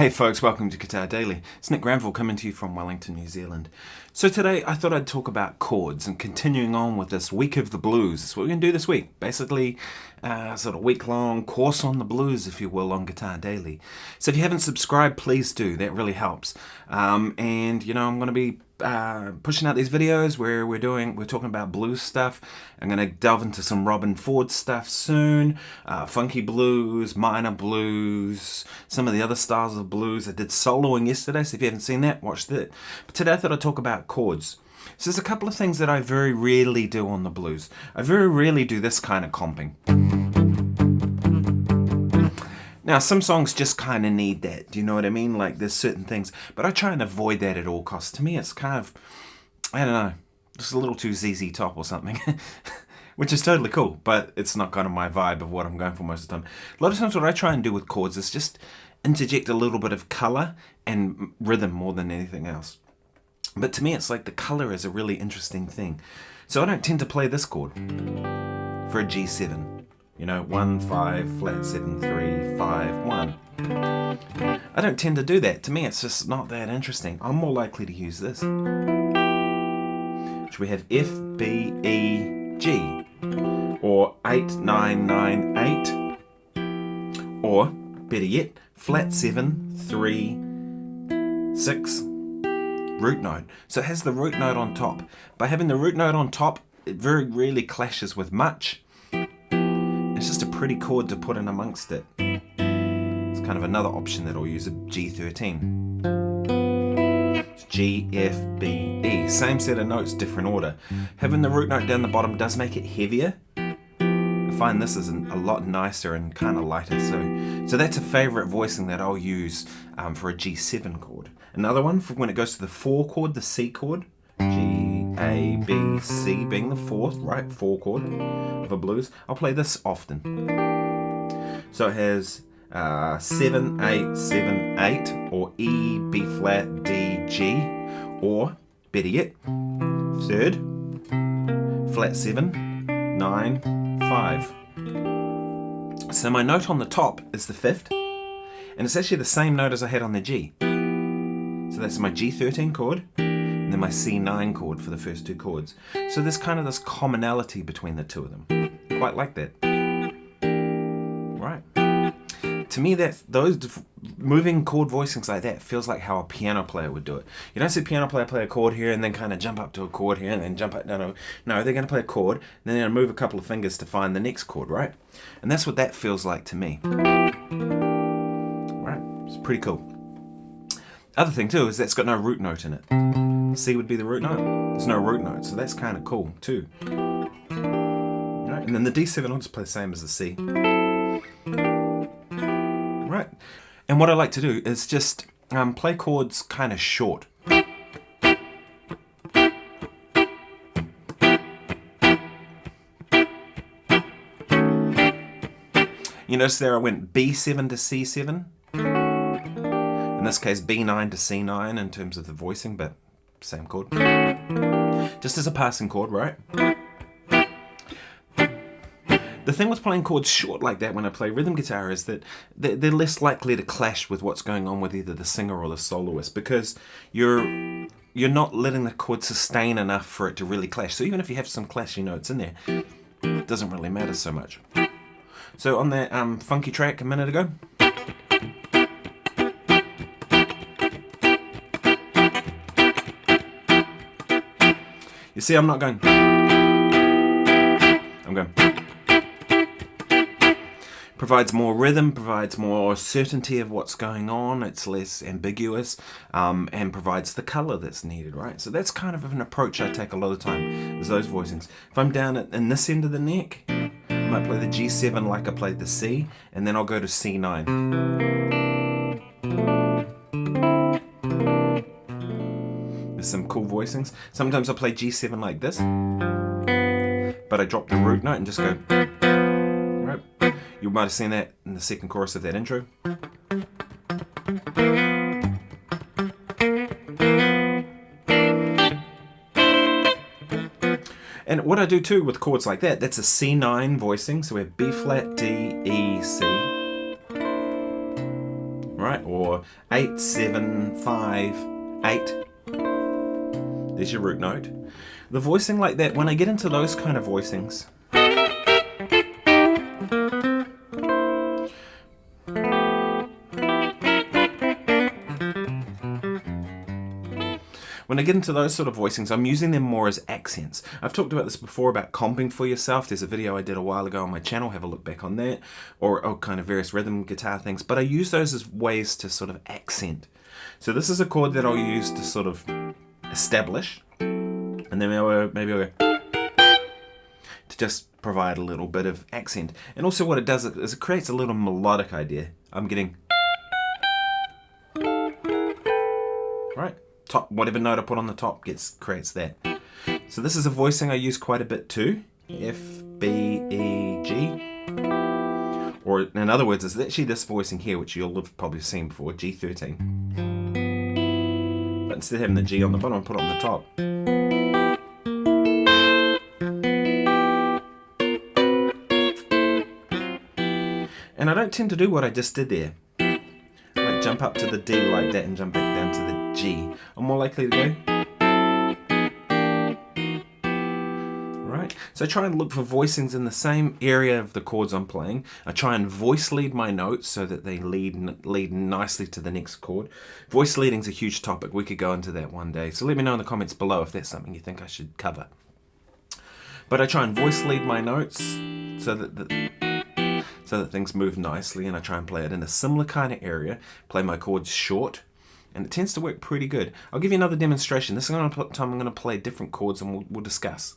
Hey folks, welcome to Guitar Daily. It's Nick Granville coming to you from Wellington, New Zealand. So today I thought I'd talk about chords and continuing on with this Week of the Blues. That's what we're going to do this week. Basically, sort of week-long course on the blues, if you will, on Guitar Daily. So if you haven't subscribed, please do. That really helps. And, you know, I'm going to be pushing out these videos where we're talking about blues stuff. I'm going to delve into some Robin Ford stuff soon, funky blues, minor blues, some of the other styles of blues. I did soloing yesterday, so if you haven't seen that, watch that. But today I thought I'd talk about chords. So there's a couple of things that I very rarely do on the blues. I very rarely do this kind of comping. Now, some songs just kind of need that, do you know what I mean? Like, there's certain things, but I try and avoid that at all costs. To me, it's kind of, I don't know, just a little too ZZ Top or something, which is totally cool, but it's not kind of my vibe of what I'm going for most of the time. A lot of times what I try and do with chords is just interject a little bit of color and rhythm more than anything else. But to me, it's like the color is a really interesting thing. So I don't tend to play this chord for a G7. You know, 1, 5, flat, 7, 3, 5, 1. I don't tend to do that. To me, it's just not that interesting. I'm more likely to use this. Which we have F, B, E, G. Or 8, 9, 9, 8. Or, better yet, flat 7, 3, 6, root note. So it has the root note on top. By having the root note on top, it very rarely clashes with much. It's just a pretty chord to put in amongst it. It's kind of another option that I'll use, a G13. It's G, F, B, E. Same set of notes, different order. Having the root note down the bottom does make it heavier. I find this is a lot nicer and kind of lighter. So that's a favourite voicing that I'll use for a G7 chord. Another one for when it goes to the 4 chord, the C chord. G, A, B, C being the 4th, right? 4 chord of a blues. I'll play this often. So it has 7, 8, 7, 8, or E, B flat, D, G, or better yet, 3rd, flat 7, 9, 5. So my note on the top is the 5th, and it's actually the same note as I had on the G. So that's my G13 chord. And then my C9 chord for the first 2 chords. So there's kind of this commonality between the two of them. Quite like that. Right. To me, those moving chord voicings like that feels like how a piano player would do it. You don't see a piano player play a chord here and then kind of jump up to a chord here and then jump up. No, they're going to play a chord, and then they're going to move a couple of fingers to find the next chord, right? And that's what that feels like to me. Right. It's pretty cool. Other thing too is that's got no root note in it. C would be the root note. There's no root note, so that's kind of cool too. Right, and then the D7 I'll just play the same as the C. Right, and what I like to do is just play chords kind of short. You notice there I went B7 to C7. In this case, B9 to C9 in terms of the voicing, but same chord. Just as a passing chord, right? The thing with playing chords short like that when I play rhythm guitar is that they're less likely to clash with what's going on with either the singer or the soloist, because you're not letting the chord sustain enough for it to really clash. So even if you have some clashing notes in there, it doesn't really matter so much. So on that funky track a minute ago, you see, I'm not going. I'm going. Provides more rhythm, provides more certainty of what's going on. It's less ambiguous, and provides the color that's needed, right? So that's kind of an approach I take a lot of the time, is those voicings. If I'm down in this end of the neck, I might play the G7 like I played the C, and then I'll go to C9. Some cool voicings. Sometimes I'll play G7 like this, but I drop the root note and just go. Right. You might have seen that in the second chorus of that intro. And what I do too with chords like that, that's a C9 voicing. So we have B flat, D, E, C. right? Or 8, 7, 5, 8. There's your root note. The voicing like that, when I get into those kind of voicings, when I get into those sort of voicings, I'm using them more as accents. I've talked about this before about comping for yourself. There's a video I did a while ago on my channel. Have a look back on that. Or kind of various rhythm guitar things. But I use those as ways to sort of accent. So this is a chord that I'll use to sort of establish. And then maybe I'll go to just provide a little bit of accent. And also what it does is it creates a little melodic idea. I'm getting... right? Top, whatever note I put on the top creates that. So this is a voicing I use quite a bit too. F, B, E, G. Or in other words, it's actually this voicing here, which you'll have probably seen before, G13. But instead of having the G on the bottom, I put it on the top. And I don't tend to do what I just did there. Like jump up to the D like that and jump back down to the G. I'm more likely to go. Right? So I try and look for voicings in the same area of the chords I'm playing. I try and voice lead my notes so that they lead nicely to the next chord. Voice leading's a huge topic. We could go into that one day. So let me know in the comments below if that's something you think I should cover. But I try and voice lead my notes so that things move nicely, and I try and play it in a similar kind of area, play my chords short, and it tends to work pretty good. I'll give you another demonstration. This time I'm going to play different chords and we'll discuss.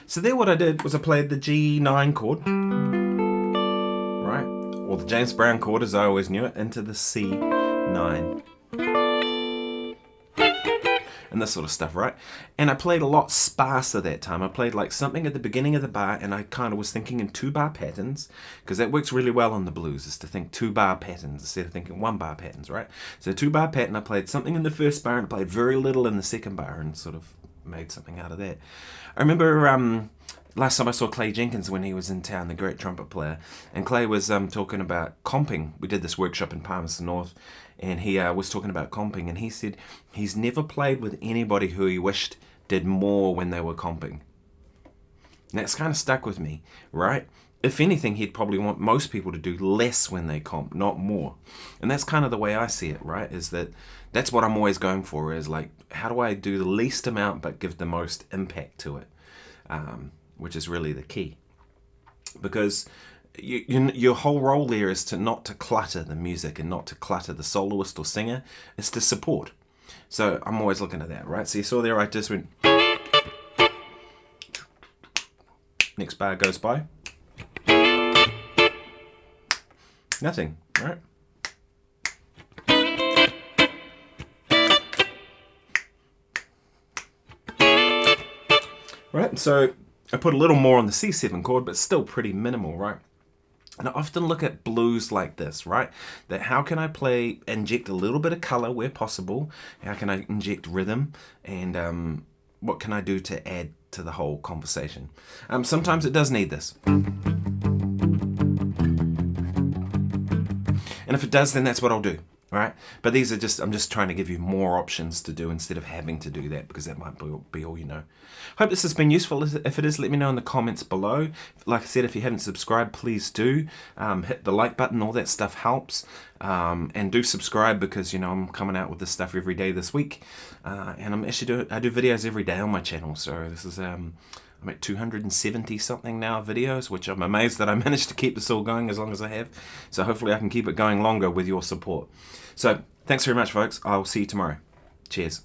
So there what I did was I played the G9 chord, right, or the James Brown chord as I always knew it, into the C9. And this sort of stuff, right? And I played a lot sparser that time. I played like something at the beginning of the bar, and I kind of was thinking in 2-bar patterns, because that works really well on the blues, is to think 2-bar patterns instead of thinking 1-bar patterns, right? So 2-bar pattern, I played something in the first bar and played very little in the second bar and sort of made something out of that. I remember last time I saw Clay Jenkins when he was in town, the great trumpet player, and Clay was talking about comping. We did this workshop in Palmerston North, and he was talking about comping, and he said he's never played with anybody who he wished did more when they were comping. And that's kind of stuck with me, right? If anything, he'd probably want most people to do less when they comp, not more. And that's kind of the way I see it, right? Is that's what I'm always going for, is like, how do I do the least amount but give the most impact to it? Which is really the key. Because your whole role there is not to clutter the music and not to clutter the soloist or singer. It's to support. So I'm always looking at that, right? So you saw there I just went... Next bar goes by. Nothing, right? Right, so I put a little more on the C7 chord, but still pretty minimal, right? And I often look at blues like this, right? That how can I inject a little bit of color where possible? How can I inject rhythm? And what can I do to add to the whole conversation? Sometimes it does need this. And if it does, then that's what I'll do, right? But these are I'm just trying to give you more options to do instead of having to do that, because that might be all you know. Hope this has been useful. If it is, let me know in the comments below. Like I said, if you haven't subscribed, please do. Hit the like button, all that stuff helps. And do subscribe, because, you know, I'm coming out with this stuff every day this week. And I do videos every day on my channel, so this is... I'm at 270 something now videos, which I'm amazed that I managed to keep this all going as long as I have. So hopefully I can keep it going longer with your support. So thanks very much, folks. I'll see you tomorrow. Cheers.